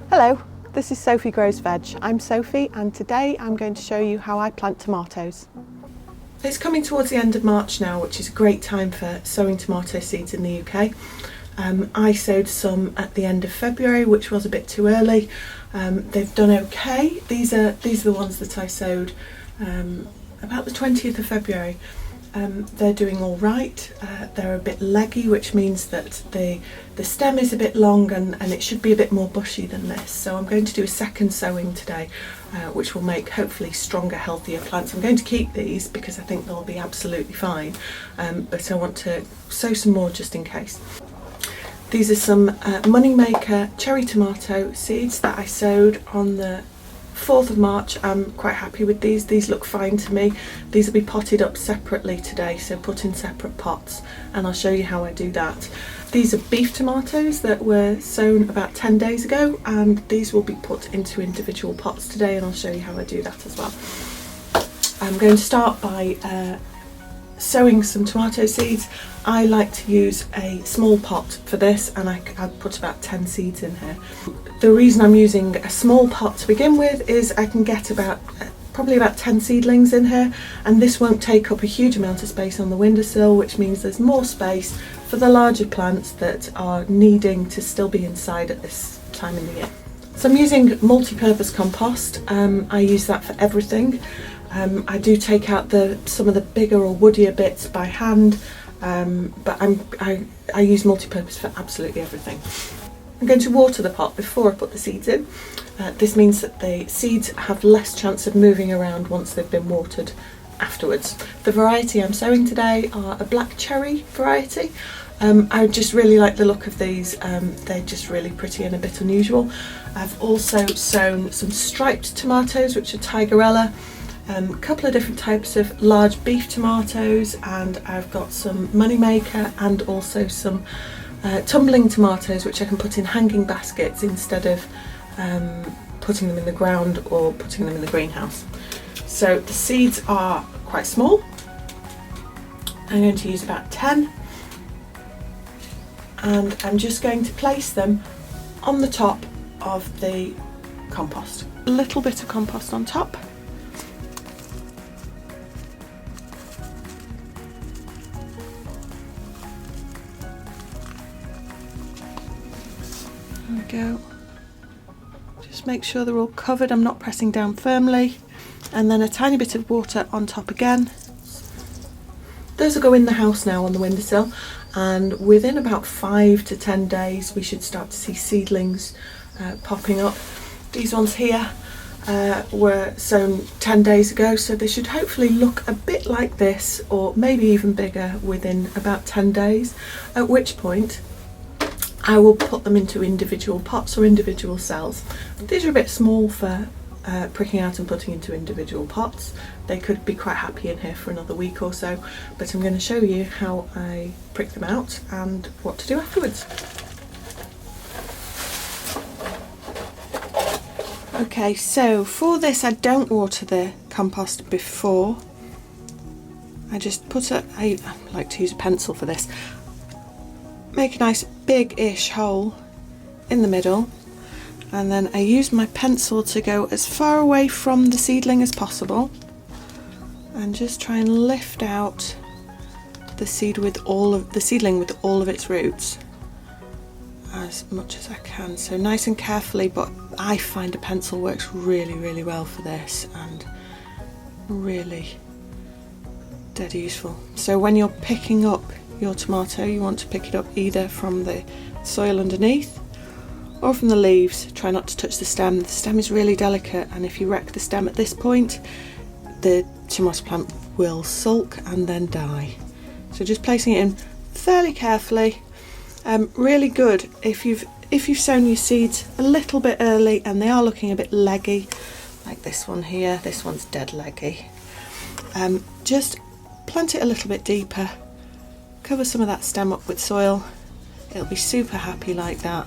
Hello, this is Sophie Grows Veg. I'm Sophie and today I'm going to show you how I plant tomatoes. It's coming towards the end of March now, which is a great time for sowing tomato seeds in the UK. I sowed some at the end of February, which was a bit too early. They've done okay. These are the ones that I sowed about the 20th of February. They're doing all right. They're a bit leggy, which means that the stem is a bit long and it should be a bit more bushy than this. So I'm going to do a second sowing today, which will make hopefully stronger, healthier plants. I'm going to keep these because I think they'll be absolutely fine, but I want to sow some more just in case. These are some Moneymaker cherry tomato seeds that I sowed on the 4th of March. I'm quite happy with these. These look fine to me. These will be potted up separately today, so put in separate pots, and I'll show you how I do that. These are beef tomatoes that were sown about 10 days ago, and these will be put into individual pots today, and I'll show you how I do that as well. I'm going to start by sowing some tomato seeds. I like to use a small pot for this, and I put about 10 seeds in here. The reason I'm using a small pot to begin with is I can get probably about 10 seedlings in here, and this won't take up a huge amount of space on the windowsill, which means there's more space for the larger plants that are needing to still be inside at this time in the year. So I'm using multi-purpose compost. I use that for everything. I do take out some of the bigger or woodier bits by hand, but I use multi-purpose for absolutely everything. I'm going to water the pot before I put the seeds in. This means that the seeds have less chance of moving around once they've been watered afterwards. The variety I'm sowing today are a black cherry variety. I just really like the look of these. They're just really pretty and a bit unusual. I've also sown some striped tomatoes, which are Tigerella. A couple of different types of large beef tomatoes, and I've got some Moneymaker and also some tumbling tomatoes, which I can put in hanging baskets instead of putting them in the ground or putting them in the greenhouse. So the seeds are quite small. I'm going to use about 10, and I'm just going to place them on the top of the compost. A little bit of compost on top. There we go. Just make sure they're all covered. I'm not pressing down firmly, and then a tiny bit of water on top again. Those will go in the house now on the windowsill, and within about 5 to 10 days we should start to see seedlings popping up. These ones here were sown 10 days ago, so they should hopefully look a bit like this, or maybe even bigger, within about 10 days, at which point I will put them into individual pots or individual cells. These are a bit small for pricking out and putting into individual pots. They could be quite happy in here for another week or so, but I'm going to show you how I prick them out and what to do afterwards. Okay, so for this I don't water the compost before. I just I like to use a pencil for this. Make a nice big-ish hole in the middle, and then I use my pencil to go as far away from the seedling as possible and just try and lift out the seedling with all of its roots as much as I can. So nice and carefully, but I find a pencil works really, really well for this, and really dead useful. So when you're picking up your tomato, you want to pick it up either from the soil underneath or from the leaves. Try not to touch the stem. The stem is really delicate, and if you wreck the stem at this point, the tomato plant will sulk and then die. So just placing it in fairly carefully. Really good if you've sown your seeds a little bit early and they are looking a bit leggy, like this one here. This one's dead leggy. Just plant it a little bit deeper. Cover some of that stem up with soil. It'll be super happy like that.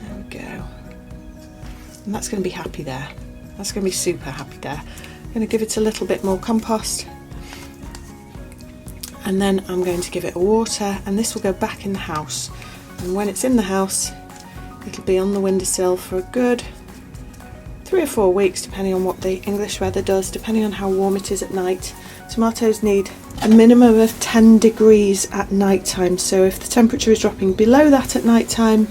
There we go. And that's going to be happy there. That's going to be super happy there. I'm going to give it a little bit more compost, and then I'm going to give it a water, and this will go back in the house. and when it's in the house it'll be on the windowsill for a good 3 or 4 weeks, depending on what the English weather does, depending on how warm it is at night. Tomatoes need a minimum of 10 degrees at night time, so if the temperature is dropping below that at night time,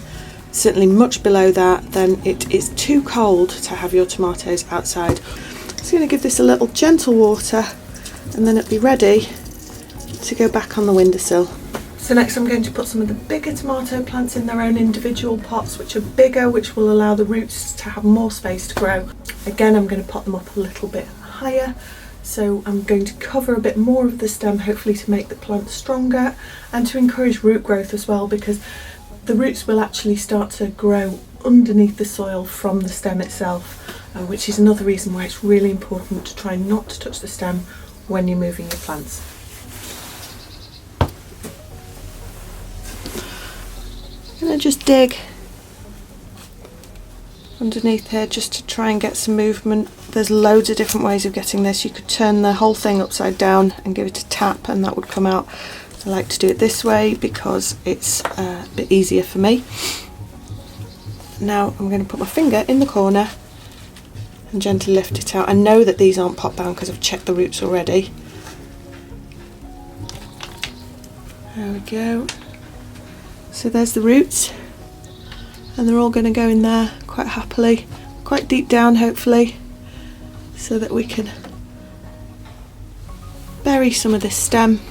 certainly much below that, then it is too cold to have your tomatoes outside. Just going to give this a little gentle water and then it'll be ready to go back on the windowsill. So next I'm going to put some of the bigger tomato plants in their own individual pots, which are bigger, which will allow the roots to have more space to grow. Again, I'm going to pot them up a little bit higher, so I'm going to cover a bit more of the stem, hopefully to make the plant stronger and to encourage root growth as well, because the roots will actually start to grow underneath the soil from the stem itself, which is another reason why it's really important to try not to touch the stem when you're moving your plants. I'm going to just dig underneath here just to try and get some movement. There's loads of different ways of getting this. You could turn the whole thing upside down and give it a tap and that would come out. I like to do it this way because it's a bit easier for me. Now I'm going to put my finger in the corner and gently lift it out. I know that these aren't pot bound because I've checked the roots already. There we go. So there's the roots, and they're all going to go in there quite happily, quite deep down hopefully, so that we can bury some of this stem,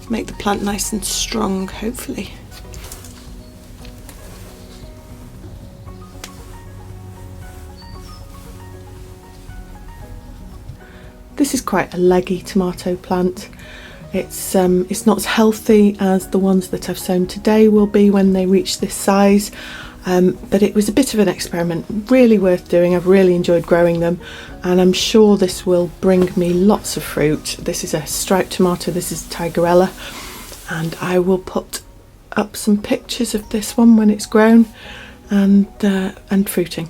make the plant nice and strong hopefully. This is quite a leggy tomato plant. It's not as healthy as the ones that I've sown today will be when they reach this size, but it was a bit of an experiment, really worth doing. I've really enjoyed growing them, and I'm sure this will bring me lots of fruit. This is a striped tomato, this is Tigerella, and I will put up some pictures of this one when it's grown and fruiting.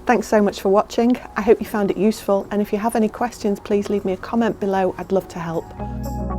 Thanks so much for watching. I hope you found it useful, and if you have any questions, please leave me a comment below. I'd love to help.